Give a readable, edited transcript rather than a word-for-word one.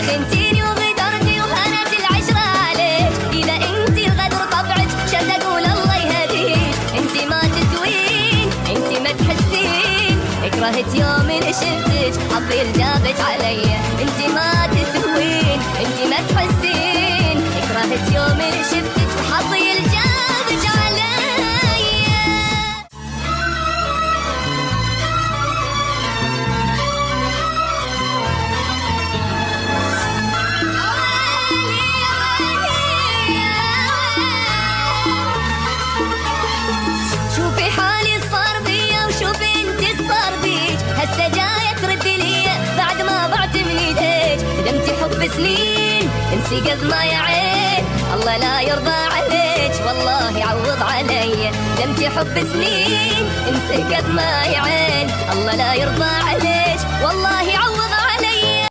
خنتيني وغدرتي وهانت العشرة عليك. إذا انتي الغدر طبعك شد أقول الله يهديك. انتي ما تسوين، انتي ما تحسين، كرهت يوم اللي شفتك حظي الجابت علي. انتي ما تسوين، انتي ما تحسين، كرهت يوم اللي شفتك حظي الجابت علي. شوفي حالي صار بيا وشوفي انتي صار بيك. هسه جاية تردي لي بعد ما ضعت من ايديك. دمتي حب سنين انسي قد ما يا عين، الله لا يرضى عليك والله يعوض علي. دمتي حب سنين انسي قد ما يا عين، الله لا يرضى عليك والله يعوض